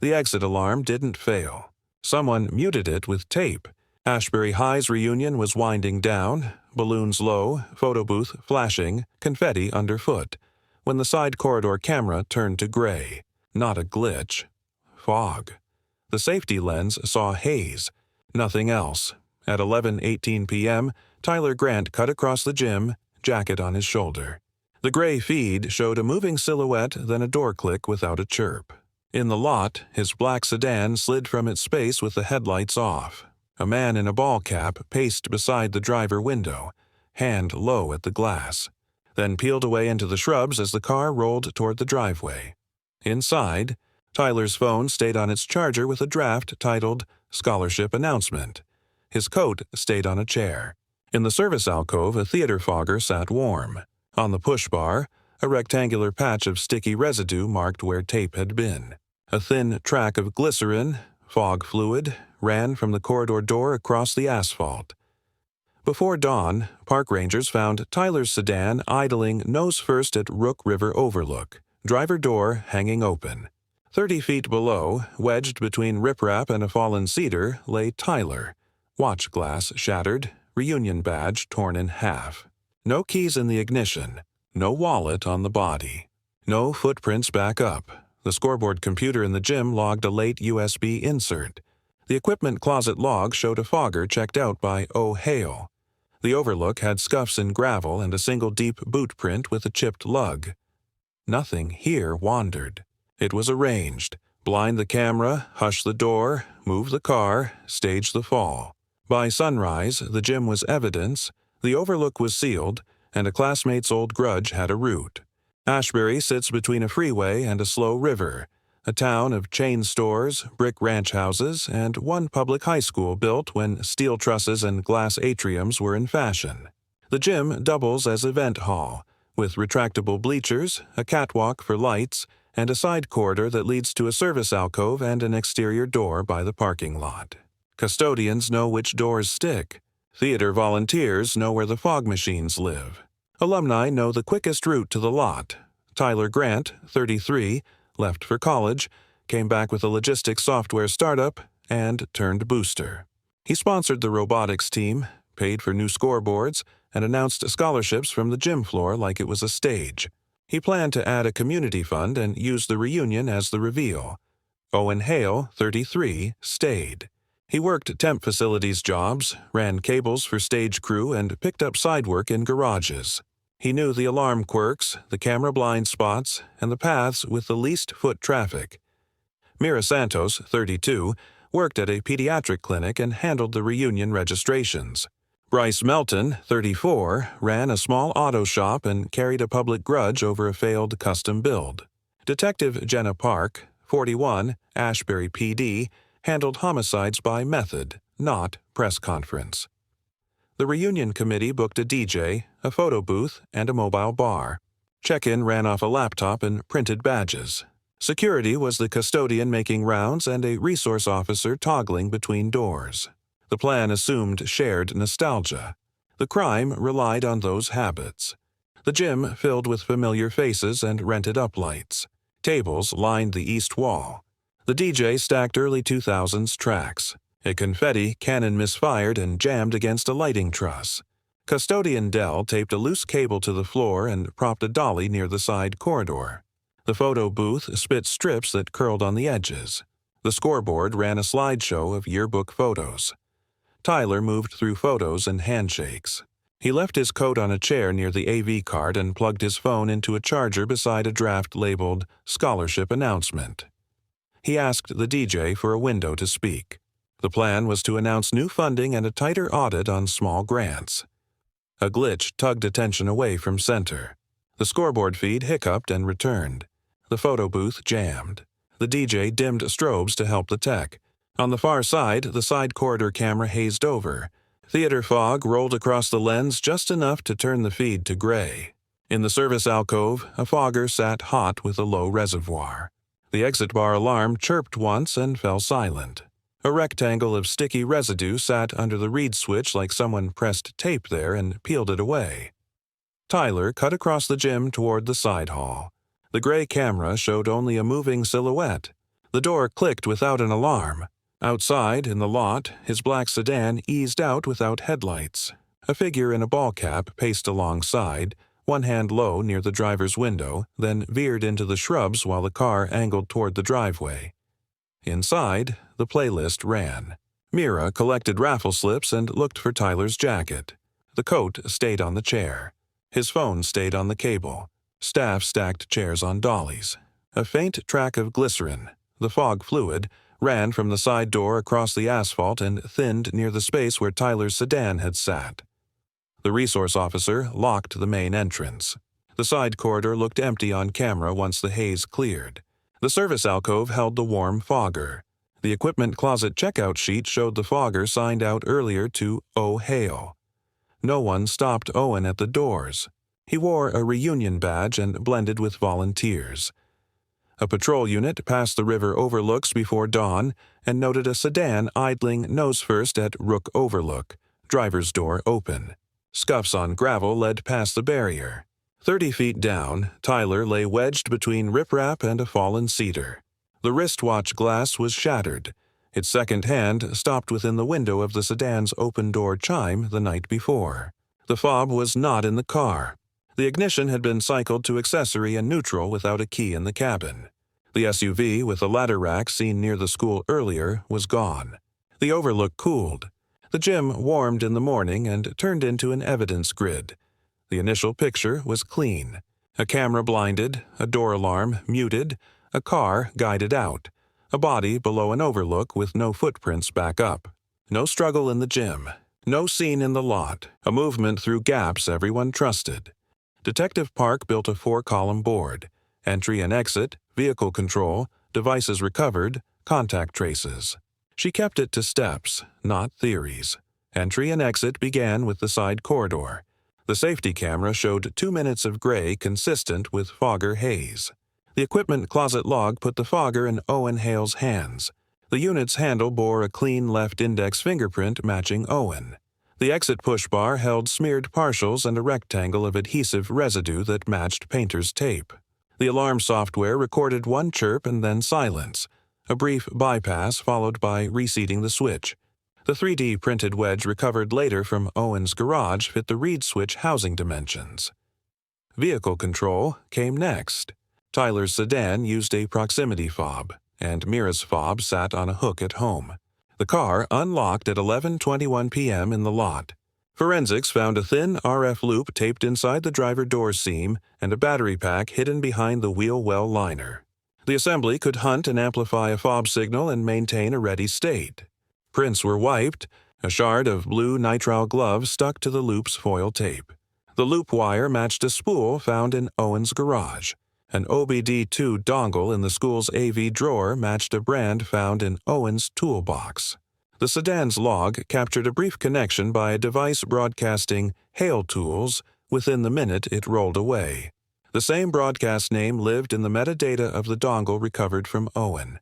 The exit alarm didn't fail. Someone muted it with tape. Ashbury High's reunion was winding down, balloons low, photo booth flashing, confetti underfoot, when the side corridor camera turned to gray. Not a glitch. Fog. The safety lens saw haze. Nothing else. At 11:18 p.m., Tyler Grant cut across the gym, jacket on his shoulder. The gray feed showed a moving silhouette, then a door click without a chirp. In the lot, his black sedan slid from its space with the headlights off. A man in a ball cap paced beside the driver window, hand low at the glass, then peeled away into the shrubs as the car rolled toward the driveway. Inside, Tyler's phone stayed on its charger with a draft titled Scholarship Announcement. His coat stayed on a chair. In the service alcove, a theater fogger sat warm. On the push bar, a rectangular patch of sticky residue marked where tape had been. A thin track of glycerin, fog fluid, ran from the corridor door across the asphalt. Before dawn, park rangers found Tyler's sedan idling nose first at Rook River Overlook, driver door hanging open. 30 feet below, wedged between riprap and a fallen cedar, lay Tyler, watch glass shattered, reunion badge torn in half. No keys in the ignition, no wallet on the body. No footprints back up. The scoreboard computer in the gym logged a late USB insert. The equipment closet log showed a fogger checked out by O. Hale. The overlook had scuffs in gravel and a single deep boot print with a chipped lug. Nothing here wandered. It was arranged. Blind the camera, hush the door, move the car, stage the fall. By sunrise, the gym was evidence, the overlook was sealed, and a classmate's old grudge had a root. Ashbury sits between a freeway and a slow river, a town of chain stores, brick ranch houses, and one public high school built when steel trusses and glass atriums were in fashion. The gym doubles as event hall, with retractable bleachers, a catwalk for lights, and a side corridor that leads to a service alcove and an exterior door by the parking lot. Custodians know which doors stick. Theater volunteers know where the fog machines live. Alumni know the quickest route to the lot. Tyler Grant, 33, left for college, came back with a logistics software startup, and turned booster. He sponsored the robotics team, paid for new scoreboards, and announced scholarships from the gym floor like it was a stage. He planned to add a community fund and use the reunion as the reveal. Owen Hale, 33, stayed. He worked temp facilities jobs, ran cables for stage crew, and picked up side work in garages. He knew the alarm quirks, the camera blind spots, and the paths with the least foot traffic. Mira Santos, 32, worked at a pediatric clinic and handled the reunion registrations. Bryce Melton, 34, ran a small auto shop and carried a public grudge over a failed custom build. Detective Jenna Park, 41, Ashbury PD, handled homicides by method, not press conference. The reunion committee booked a DJ, a photo booth, and a mobile bar. Check-in ran off a laptop and printed badges. Security was the custodian making rounds and a resource officer toggling between doors. The plan assumed shared nostalgia. The crime relied on those habits. The gym filled with familiar faces and rented uplights. Tables lined the east wall. The DJ stacked early 2000s tracks. A confetti cannon misfired and jammed against a lighting truss. Custodian Dell taped a loose cable to the floor and propped a dolly near the side corridor. The photo booth spit strips that curled on the edges. The scoreboard ran a slideshow of yearbook photos. Tyler moved through photos and handshakes. He left his coat on a chair near the AV cart and plugged his phone into a charger beside a draft labeled Scholarship Announcement. He asked the DJ for a window to speak. The plan was to announce new funding and a tighter audit on small grants. A glitch tugged attention away from center. The scoreboard feed hiccuped and returned. The photo booth jammed. The DJ dimmed strobes to help the tech. On the far side, the side corridor camera hazed over. Theater fog rolled across the lens just enough to turn the feed to gray. In the service alcove, a fogger sat hot with a low reservoir. The exit bar alarm chirped once and fell silent. A rectangle of sticky residue sat under the reed switch like someone pressed tape there and peeled it away. Tyler cut across the gym toward the side hall. The gray camera showed only a moving silhouette. The door clicked without an alarm. Outside, in the lot, his black sedan eased out without headlights. A figure in a ball cap paced alongside, one hand low near the driver's window, then veered into the shrubs while the car angled toward the driveway. Inside, the playlist ran. Mira collected raffle slips and looked for Tyler's jacket. The coat stayed on the chair. His phone stayed on the cable. Staff stacked chairs on dollies. A faint track of glycerin, the fog fluid, ran from the side door across the asphalt and thinned near the space where Tyler's sedan had sat. The resource officer locked the main entrance. The side corridor looked empty on camera once the haze cleared. The service alcove held the warm fogger. The equipment closet checkout sheet showed the fogger signed out earlier to "Oh Hail." No one stopped Owen at the doors. He wore a reunion badge and blended with volunteers. A patrol unit passed the river overlooks before dawn and noted a sedan idling nose-first at Rook Overlook, driver's door open. Scuffs on gravel led past the barrier. 30 feet down, Tyler lay wedged between riprap and a fallen cedar. The wristwatch glass was shattered. Its second hand stopped within the window of the sedan's open-door chime the night before. The fob was not in the car. The ignition had been cycled to accessory and neutral without a key in the cabin. The SUV with the ladder rack seen near the school earlier was gone. The overlook cooled. The gym warmed in the morning and turned into an evidence grid. The initial picture was clean. A camera blinded, a door alarm muted, a car guided out, a body below an overlook with no footprints back up. No struggle in the gym. No scene in the lot, a movement through gaps everyone trusted. Detective Park built a 4-column board. Entry and exit, vehicle control, devices recovered, contact traces. She kept it to steps, not theories. Entry and exit began with the side corridor. The safety camera showed 2 minutes of gray consistent with fogger haze. The equipment closet log put the fogger in Owen Hale's hands. The unit's handle bore a clean left index fingerprint matching Owen. The exit push bar held smeared partials and a rectangle of adhesive residue that matched painter's tape. The alarm software recorded one chirp and then silence, a brief bypass followed by reseating the switch. The 3D printed wedge recovered later from Owen's garage fit the reed switch housing dimensions. Vehicle control came next. Tyler's sedan used a proximity fob, and Mira's fob sat on a hook at home. The car unlocked at 11:21 p.m. in the lot. Forensics found a thin RF loop taped inside the driver door seam and a battery pack hidden behind the wheel well liner. The assembly could hunt and amplify a fob signal and maintain a ready state. Prints were wiped. A shard of blue nitrile glove stuck to the loop's foil tape. The loop wire matched a spool found in Owen's garage. An OBD2 dongle in the school's AV drawer matched a brand found in Owen's toolbox. The sedan's log captured a brief connection by a device broadcasting "Hail Tools" within the minute it rolled away. The same broadcast name lived in the metadata of the dongle recovered from Owen.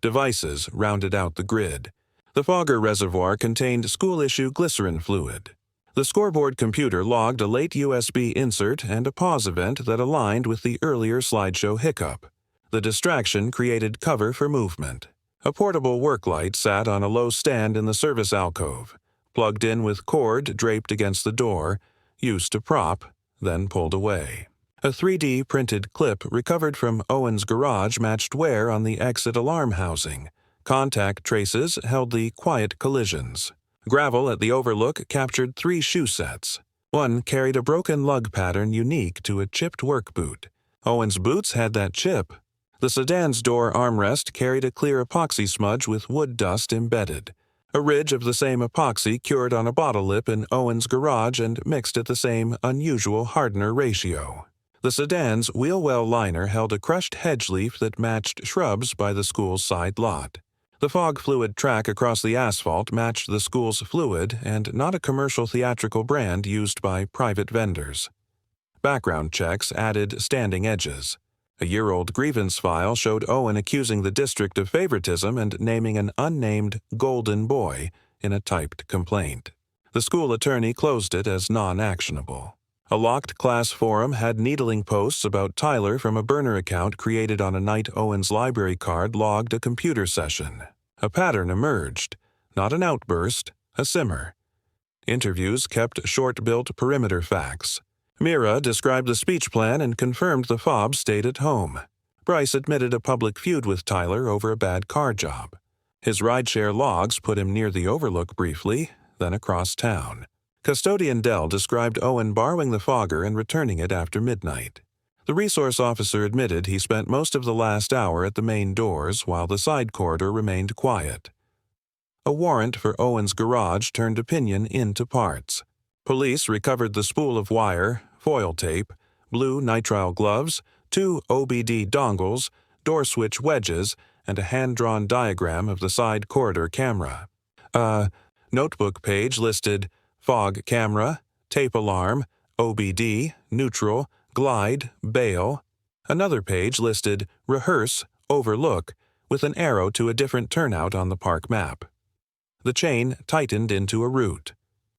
Devices rounded out the grid. The fogger reservoir contained school-issue glycerin fluid. The scoreboard computer logged a late USB insert and a pause event that aligned with the earlier slideshow hiccup. The distraction created cover for movement. A portable work light sat on a low stand in the service alcove, plugged in with cord draped against the door, used to prop, then pulled away. A 3D printed clip recovered from Owen's garage matched wear on the exit alarm housing. Contact traces held the quiet collisions. Gravel at the overlook captured 3 shoe sets. One carried a broken lug pattern unique to a chipped work boot. Owen's boots had that chip. The sedan's door armrest carried a clear epoxy smudge with wood dust embedded. A ridge of the same epoxy cured on a bottle lip in Owen's garage and mixed at the same unusual hardener ratio. The sedan's wheel well liner held a crushed hedge leaf that matched shrubs by the school's side lot. The fog fluid track across the asphalt matched the school's fluid and not a commercial theatrical brand used by private vendors. Background checks added standing edges. A year-old grievance file showed Owen accusing the district of favoritism and naming an unnamed golden boy in a typed complaint. The school attorney closed it as non-actionable. A locked class forum had needling posts about Tyler from a burner account created on a night Owen's library card logged a computer session. A pattern emerged. Not an outburst, a simmer. Interviews kept short-built perimeter facts. Mira described the speech plan and confirmed the fob stayed at home. Bryce admitted a public feud with Tyler over a bad car job. His rideshare logs put him near the Overlook briefly, then across town. Custodian Dell described Owen borrowing the fogger and returning it after midnight. The resource officer admitted he spent most of the last hour at the main doors while the side corridor remained quiet. A warrant for Owen's garage turned opinion into parts. Police recovered the spool of wire, foil tape, blue nitrile gloves, 2 OBD dongles, door switch wedges, and a hand-drawn diagram of the side corridor camera. A notebook page listed fog camera, tape alarm, OBD, neutral, glide, bail. Another page listed rehearse, overlook, with an arrow to a different turnout on the park map. The chain tightened into a route.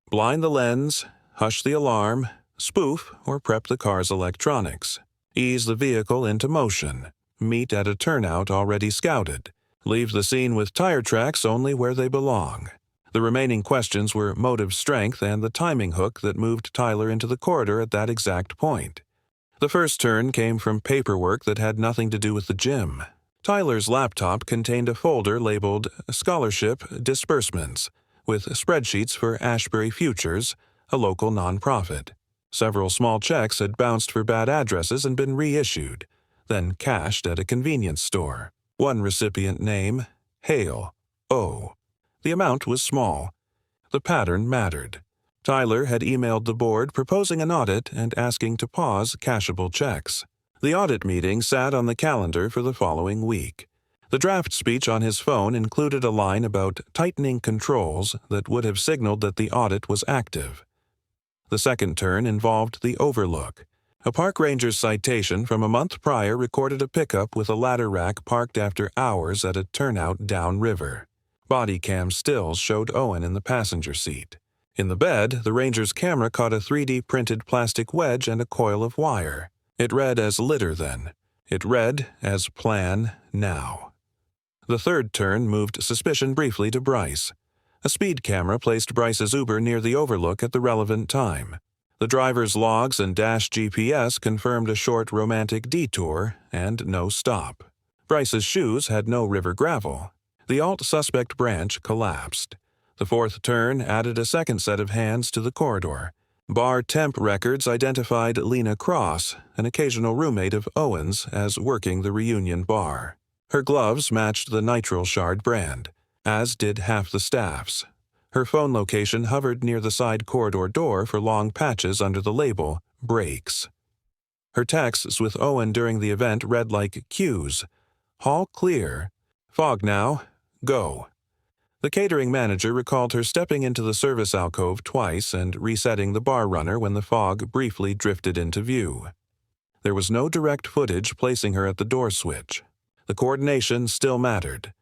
Blind the lens, hush the alarm, spoof or prep the car's electronics. Ease the vehicle into motion. Meet at a turnout already scouted. Leave the scene with tire tracks only where they belong. The remaining questions were motive strength and the timing hook that moved Tyler into the corridor at that exact point. The first turn came from paperwork that had nothing to do with the gym. Tyler's laptop contained a folder labeled Scholarship Disbursements, with spreadsheets for Ashbury Futures, a local nonprofit. Several small checks had bounced for bad addresses and been reissued, then cashed at a convenience store. One recipient name, Hale, O. The amount was small. The pattern mattered. Tyler had emailed the board proposing an audit and asking to pause cashable checks. The audit meeting sat on the calendar for the following week. The draft speech on his phone included a line about tightening controls that would have signaled that the audit was active. The second turn involved the Overlook. A park ranger's citation from a month prior recorded a pickup with a ladder rack parked after hours at a turnout downriver. Body cam stills showed Owen in the passenger seat. In the bed, the ranger's camera caught a 3D printed plastic wedge and a coil of wire. It read as litter then. It read as plan now. The third turn moved suspicion briefly to Bryce. A speed camera placed Bryce's Uber near the Overlook at the relevant time. The driver's logs and dash GPS confirmed a short romantic detour and no stop. Bryce's shoes had no river gravel. The alt-suspect branch collapsed. The fourth turn added a second set of hands to the corridor. Bar temp records identified Lena Cross, an occasional roommate of Owen's, as working the reunion bar. Her gloves matched the nitrile shard brand, as did half the staff's. Her phone location hovered near the side corridor door for long patches under the label, Breaks. Her texts with Owen during the event read like cues. Hall clear. Fog now. Go. The catering manager recalled her stepping into the service alcove twice and resetting the bar runner when the fog briefly drifted into view. There was no direct footage placing her at the door switch. The coordination still mattered.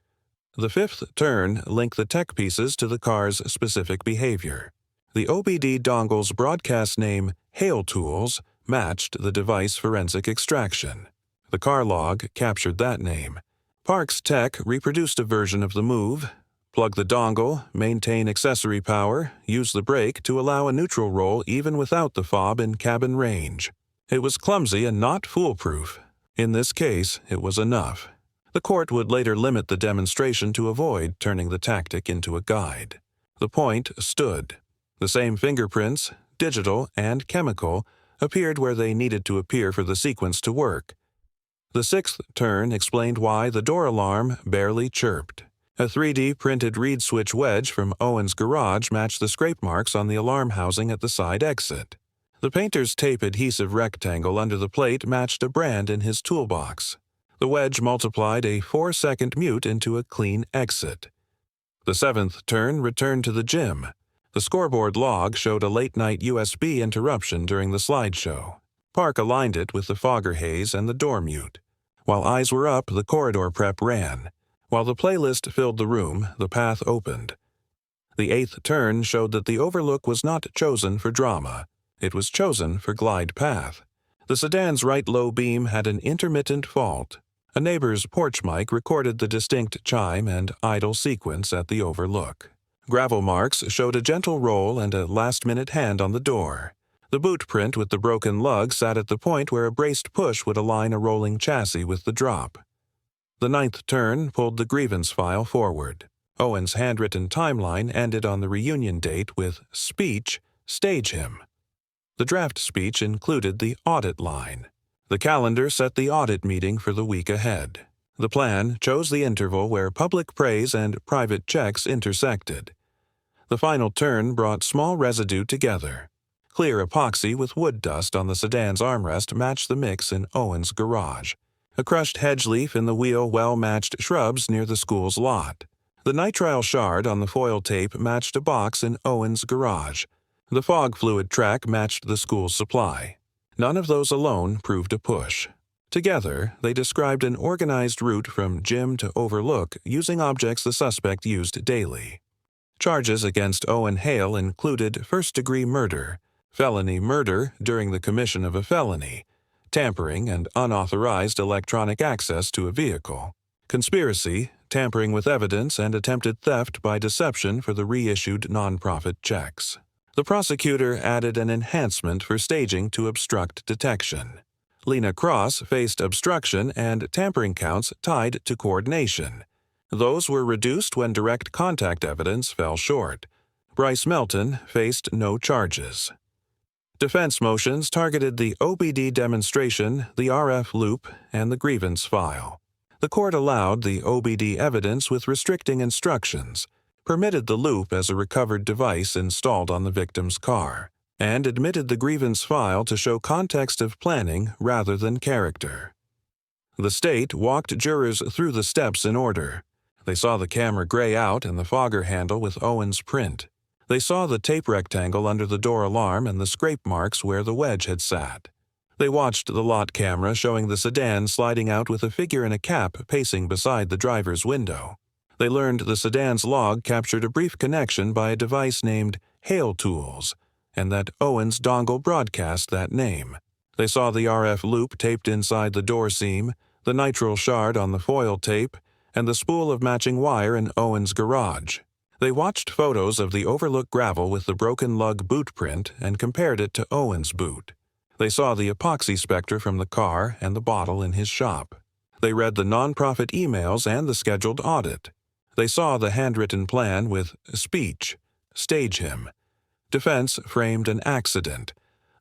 The fifth turn linked the tech pieces to the car's specific behavior. The OBD dongle's broadcast name, Hale Tools, matched the device forensic extraction. The car log captured that name. Parks Tech reproduced a version of the move. Plug the dongle, maintain accessory power, use the brake to allow a neutral roll even without the fob in cabin range. It was clumsy and not foolproof. In this case, it was enough. The court would later limit the demonstration to avoid turning the tactic into a guide. The point stood. The same fingerprints, digital and chemical, appeared where they needed to appear for the sequence to work. The sixth turn explained why the door alarm barely chirped. A 3D printed reed switch wedge from Owen's garage matched the scrape marks on the alarm housing at the side exit. The painter's tape adhesive rectangle under the plate matched a brand in his toolbox. The wedge multiplied a 4-second mute into a clean exit. The seventh turn returned to the gym. The scoreboard log showed a late-night USB interruption during the slideshow. Park aligned it with the fogger haze and the door mute. While eyes were up, the corridor prep ran. While the playlist filled the room, the path opened. The eighth turn showed that the Overlook was not chosen for drama. It was chosen for glide path. The sedan's right low beam had an intermittent fault. A neighbor's porch mic recorded the distinct chime and idle sequence at the overlook. Gravel marks showed a gentle roll and a last-minute hand on the door. The boot print with the broken lug sat at the point where a braced push would align a rolling chassis with the drop. The ninth turn pulled the grievance file forward. Owen's handwritten timeline ended on the reunion date with speech, stage him. The draft speech included the audit line. The calendar set the audit meeting for the week ahead. The plan chose the interval where public praise and private checks intersected. The final turn brought small residue together. Clear epoxy with wood dust on the sedan's armrest matched the mix in Owen's garage. A crushed hedge leaf in the wheel well-matched shrubs near the school's lot. The nitrile shard on the foil tape matched a box in Owen's garage. The fog fluid track matched the school's supply. None of those alone proved a push. Together, they described an organized route from gym to overlook using objects the suspect used daily. Charges against Owen Hale included first-degree murder, felony murder during the commission of a felony, tampering and unauthorized electronic access to a vehicle, conspiracy, tampering with evidence, and attempted theft by deception for the reissued nonprofit checks. The prosecutor added an enhancement for staging to obstruct detection. Lena Cross faced obstruction and tampering counts tied to coordination. Those were reduced when direct contact evidence fell short. Bryce Melton faced no charges. Defense motions targeted the OBD demonstration, the RF loop, and the grievance file. The court allowed the OBD evidence with restricting instructions, permitted the loop as a recovered device installed on the victim's car, and admitted the grievance file to show context of planning rather than character. The state walked jurors through the steps in order. They saw the camera gray out and the fogger handle with Owen's print. They saw the tape rectangle under the door alarm and the scrape marks where the wedge had sat. They watched the lot camera showing the sedan sliding out with a figure in a cap pacing beside the driver's window. They learned the sedan's log captured a brief connection by a device named Hale Tools, and that Owen's dongle broadcast that name. They saw the RF loop taped inside the door seam, the nitrile shard on the foil tape, and the spool of matching wire in Owen's garage. They watched photos of the overlook gravel with the broken lug boot print and compared it to Owen's boot. They saw the epoxy specter from the car and the bottle in his shop. They read the nonprofit emails and the scheduled audit. They saw the handwritten plan with speech, stage him. Defense framed an accident.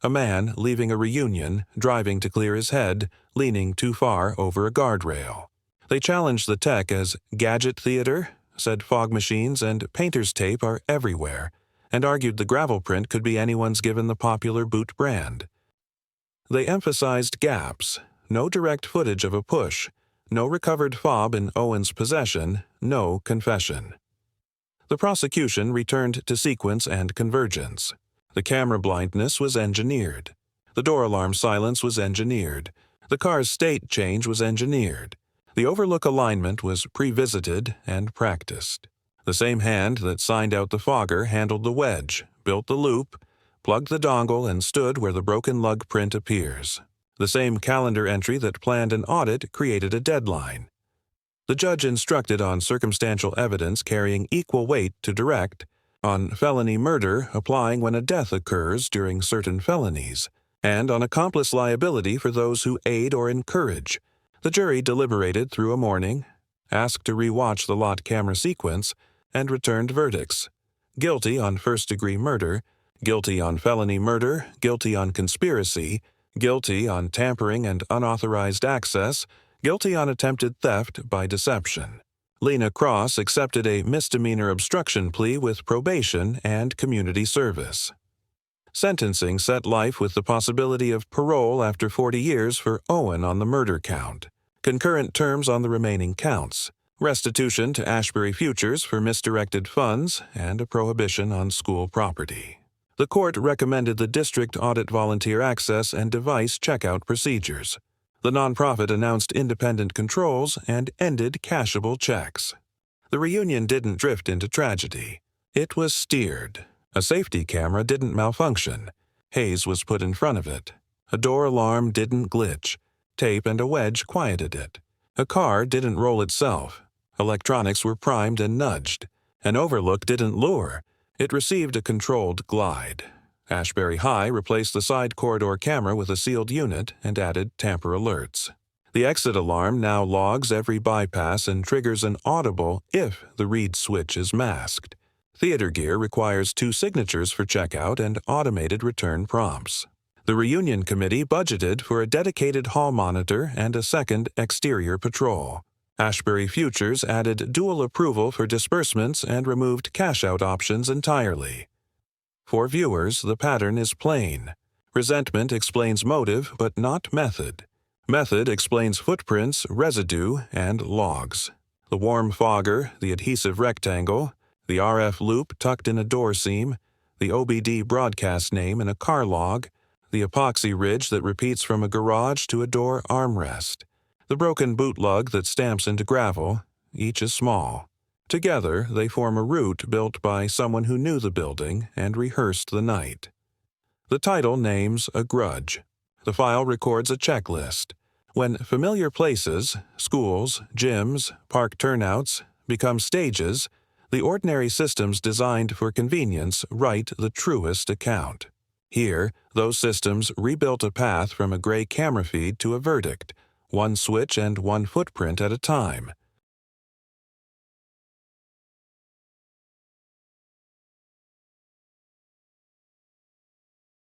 A man leaving a reunion, driving to clear his head, leaning too far over a guardrail. They challenged the tech as gadget theater, said fog machines and painter's tape are everywhere, and argued the gravel print could be anyone's given the popular boot brand. They emphasized gaps, no direct footage of a push, no recovered fob in Owen's possession, no confession. The prosecution returned to sequence and convergence. The camera blindness was engineered. The door alarm silence was engineered. The car's state change was engineered. The overlook alignment was pre-visited and practiced. The same hand that signed out the fogger handled the wedge, built the loop, plugged the dongle, and stood where the broken lug print appears. The same calendar entry that planned an audit created a deadline. The judge instructed on circumstantial evidence carrying equal weight to direct, on felony murder applying when a death occurs during certain felonies, and on accomplice liability for those who aid or encourage. The jury deliberated through a morning, asked to re-watch the lot camera sequence, and returned verdicts. Guilty on first-degree murder, guilty on felony murder, guilty on conspiracy, guilty on tampering and unauthorized access, guilty on attempted theft by deception. Lena Cross accepted a misdemeanor obstruction plea with probation and community service. Sentencing set life with the possibility of parole after 40 years for Owen on the murder count, concurrent terms on the remaining counts, restitution to Ashbury Futures for misdirected funds, and a prohibition on school property. The court recommended the district audit volunteer access and device checkout procedures. The nonprofit announced independent controls and ended cashable checks. The reunion didn't drift into tragedy. It was steered. A safety camera didn't malfunction. Haze was put in front of it. A door alarm didn't glitch. Tape and a wedge quieted it. A car didn't roll itself. Electronics were primed and nudged. An overlook didn't lure. It received a controlled glide. Ashbury High replaced the side corridor camera with a sealed unit and added tamper alerts. The exit alarm now logs every bypass and triggers an audible if the read switch is masked. Theater gear requires 2 signatures for checkout and automated return prompts. The reunion committee budgeted for a dedicated hall monitor and a second exterior patrol. Ashbury Futures added dual approval for disbursements and removed cash-out options entirely. For viewers, the pattern is plain. Resentment explains motive but not method. Method explains footprints, residue, and logs. The warm fogger, the adhesive rectangle, the RF loop tucked in a door seam, the OBD broadcast name in a car log, the epoxy ridge that repeats from a garage to a door armrest, the broken boot lug that stamps into gravel, each is small. Together, they form a route built by someone who knew the building and rehearsed the night. The title names a grudge. The file records a checklist. When familiar places, schools, gyms, park turnouts, become stages, the ordinary systems designed for convenience write the truest account. Here, those systems rebuilt a path from a gray camera feed to a verdict, one switch and one footprint at a time.